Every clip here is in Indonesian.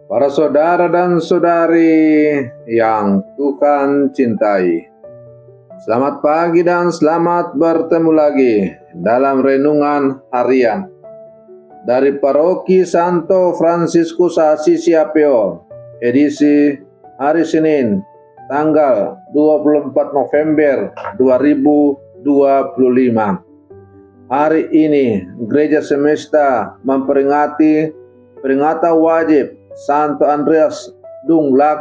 Para saudara dan saudari yang Tuhan cintai, selamat pagi dan selamat bertemu lagi dalam renungan harian dari Paroki Santo Fransiskus Assisi Apio, edisi hari Senin, tanggal 24 November 2025. Hari ini Gereja Semesta memperingati peringatan wajib Santo Andreas Dung-Lac,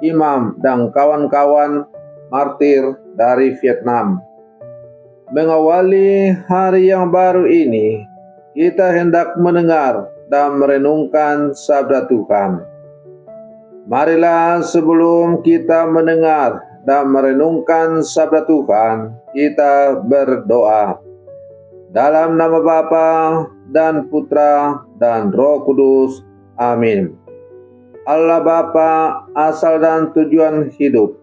imam dan kawan-kawan martir dari Vietnam. Mengawali hari yang baru ini, kita hendak mendengar dan merenungkan sabda Tuhan. Marilah sebelum kita mendengar dan merenungkan sabda Tuhan, kita berdoa. Dalam nama Bapa dan Putra dan Roh Kudus. Amin. Allah Bapa, asal dan tujuan hidup,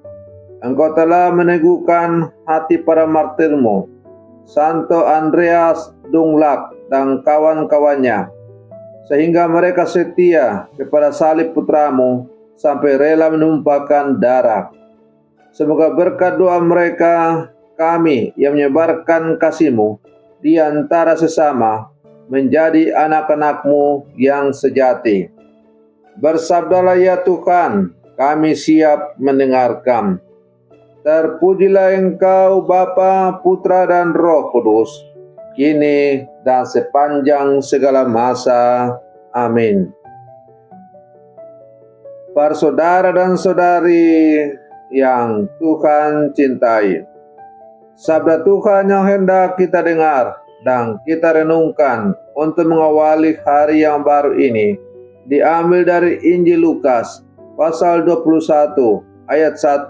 Engkau telah meneguhkan hati para martirmu, Santo Andreas Dung-Lac dan kawan-kawannya, sehingga mereka setia kepada salib putramu sampai rela menumpahkan darah. Semoga berkat doa mereka, kami yang menyebarkan kasih-Mu di antara sesama menjadi anak-anak-Mu yang sejati. Bersabdalah ya Tuhan, kami siap mendengarkan. Terpujilah Engkau Bapa, Putra dan Roh Kudus, kini dan sepanjang segala masa. Amin. Para saudara dan saudari yang Tuhan cintai, sabda Tuhan yang hendak kita dengar dan kita renungkan untuk mengawali hari yang baru ini diambil dari Injil Lukas pasal 21 ayat 1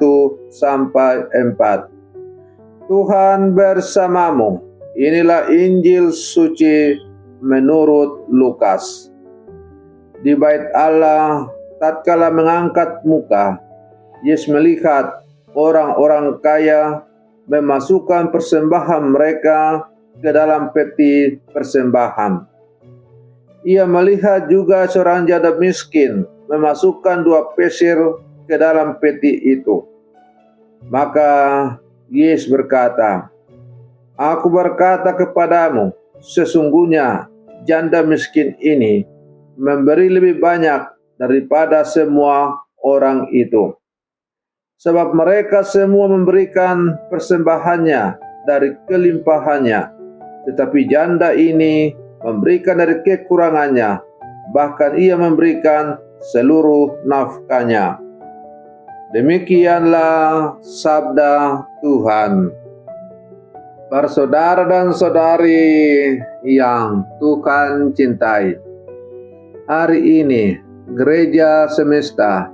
sampai 4. Tuhan bersamamu. Inilah Injil suci menurut Lukas. Di bait Allah, tatkala mengangkat muka, Yesus melihat orang-orang kaya memasukkan persembahan mereka ke dalam peti persembahan. Ia melihat juga seorang janda miskin memasukkan 2 pesir ke dalam peti itu. Maka Yesus berkata, "Aku berkata kepadamu, sesungguhnya janda miskin ini memberi lebih banyak daripada semua orang itu. Sebab mereka semua memberikan persembahannya dari kelimpahannya, tetapi janda ini memberikan dari kekurangannya, bahkan ia memberikan seluruh nafkahnya." Demikianlah sabda Tuhan. Para saudara dan saudari yang Tuhan cintai, hari ini Gereja Semesta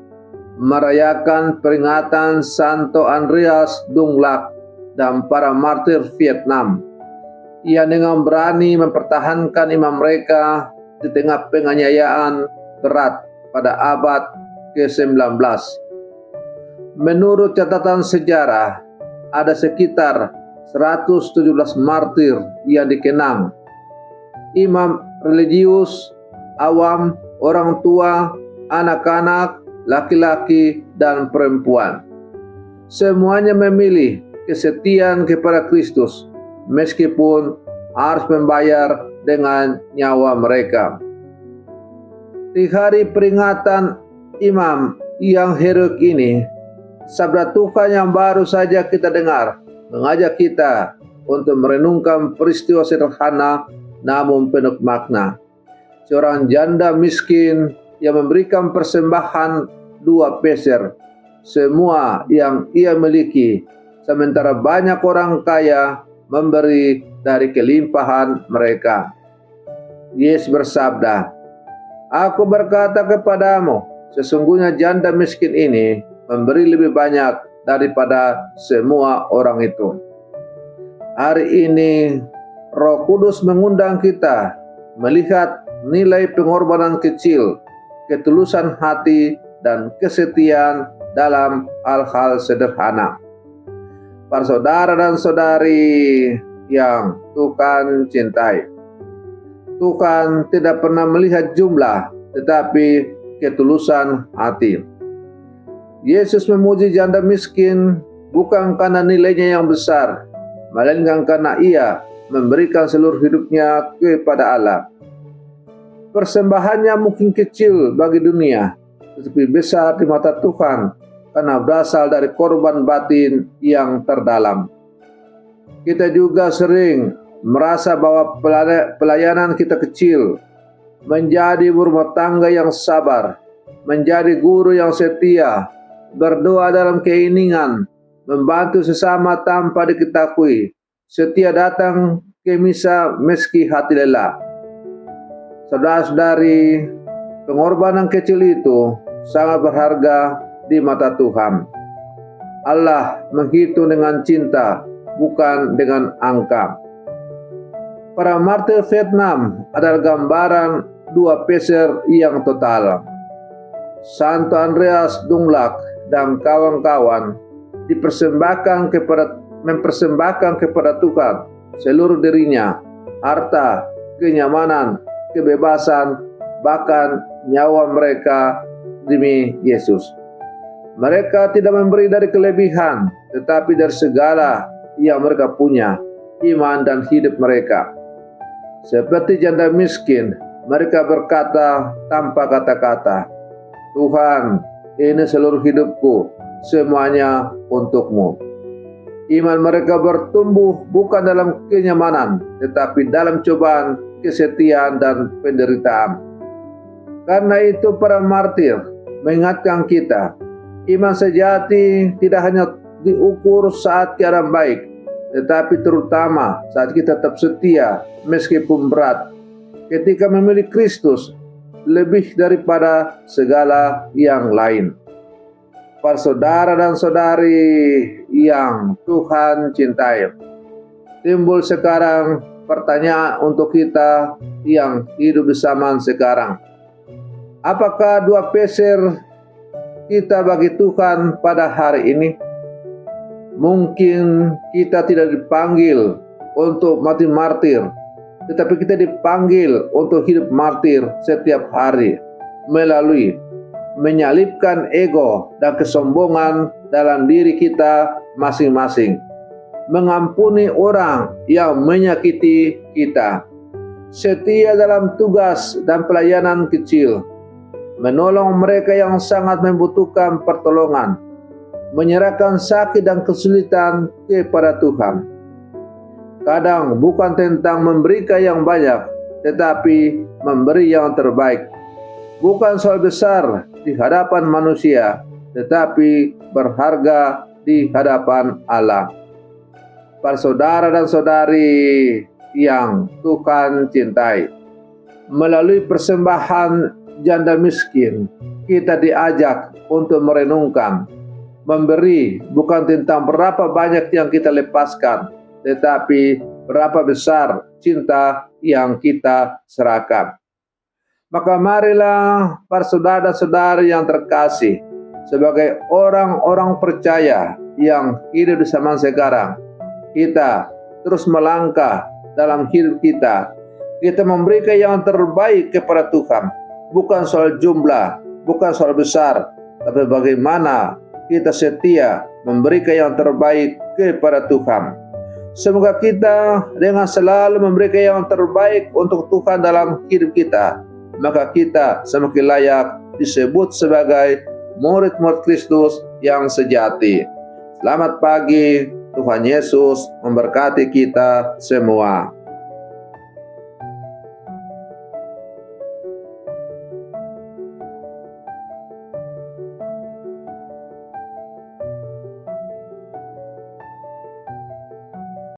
merayakan peringatan Santo Andreas Dung-Lac dan para martir Vietnam. Ia dengan berani mempertahankan imam mereka di tengah penganiayaan berat pada abad ke-19. Menurut catatan sejarah, ada sekitar 117 martir yang dikenang. Imam religius, awam, orang tua, anak-anak, laki-laki, dan perempuan. Semuanya memilih kesetiaan kepada Kristus, meskipun harus membayar dengan nyawa mereka. Di hari peringatan imam yang heroik ini, sabda Tuhan yang baru saja kita dengar mengajak kita untuk merenungkan peristiwa sederhana namun penuh makna. Seorang janda miskin yang memberikan persembahan 2 peser, semua yang ia miliki, sementara banyak orang kaya memberi dari kelimpahan mereka. Yesus bersabda, "Aku berkata kepadamu, sesungguhnya janda miskin ini memberi lebih banyak daripada semua orang itu." Hari ini Roh Kudus mengundang kita melihat nilai pengorbanan kecil, ketulusan hati, dan kesetiaan dalam hal-hal sederhana. Para saudara dan saudari yang Tuhan cintai, Tuhan tidak pernah melihat jumlah, tetapi ketulusan hati. Yesus memuji janda miskin bukan karena nilainya yang besar, melainkan karena ia memberikan seluruh hidupnya kepada Allah. Persembahannya mungkin kecil bagi dunia, tetapi besar di mata Tuhan karena berasal dari korban batin yang terdalam. Kita juga sering merasa bahwa pelayanan kita kecil, menjadi berumah tangga yang sabar, menjadi guru yang setia, berdoa dalam keiningan, membantu sesama tanpa diketahui, setia datang ke misa meski hati lelah. Saudara-saudari, pengorbanan kecil itu sangat berharga di mata Tuhan. Allah menghitung dengan cinta, bukan dengan angka. Para martir Vietnam adalah gambaran dua peser yang total. Santo Andreas Dunglac dan kawan-kawan mempersembahkan kepada Tuhan seluruh dirinya, harta, kenyamanan, kebebasan, bahkan nyawa mereka demi Yesus. Mereka tidak memberi dari kelebihan, tetapi dari segala yang mereka punya, iman dan hidup mereka. Seperti janda miskin, mereka berkata tanpa kata-kata, "Tuhan, ini seluruh hidupku, semuanya untuk-Mu." Iman mereka bertumbuh bukan dalam kenyamanan, tetapi dalam cobaan, kesetiaan, dan penderitaan. Karena itu para martir mengingatkan kita, iman sejati tidak hanya diukur saat keadaan baik, tetapi terutama saat kita tetap setia meskipun berat, ketika memilih Kristus lebih daripada segala yang lain. Para saudara dan saudari yang Tuhan cintai, timbul sekarang pertanyaan untuk kita yang hidup di zaman sekarang. Apakah dua peser kita bagi Tuhan pada hari ini? Mungkin kita tidak dipanggil untuk mati martir, tetapi kita dipanggil untuk hidup martir setiap hari melalui menyalipkan ego dan kesombongan dalam diri kita masing-masing, mengampuni orang yang menyakiti kita, setia dalam tugas dan pelayanan kecil, menolong mereka yang sangat membutuhkan pertolongan, menyerahkan sakit dan kesulitan kepada Tuhan. Kadang bukan tentang memberikan yang banyak, tetapi memberi yang terbaik. Bukan soal besar di hadapan manusia, tetapi berharga di hadapan Allah. Para saudara dan saudari yang Tuhan cintai, melalui persembahan janda miskin, kita diajak untuk merenungkan, memberi bukan tentang berapa banyak yang kita lepaskan, tetapi berapa besar cinta yang kita serahkan. Maka marilah para saudara dan saudari yang terkasih, sebagai orang-orang percaya yang hidup di zaman sekarang, kita terus melangkah dalam hidup kita. Kita memberikan yang terbaik kepada Tuhan, bukan soal jumlah, bukan soal besar, tapi bagaimana kita setia memberikan yang terbaik kepada Tuhan. Semoga kita dengan selalu memberikan yang terbaik untuk Tuhan dalam hidup kita, maka kita semakin layak disebut sebagai murid-murid Kristus yang sejati. Selamat pagi, Tuhan Yesus memberkati kita semua.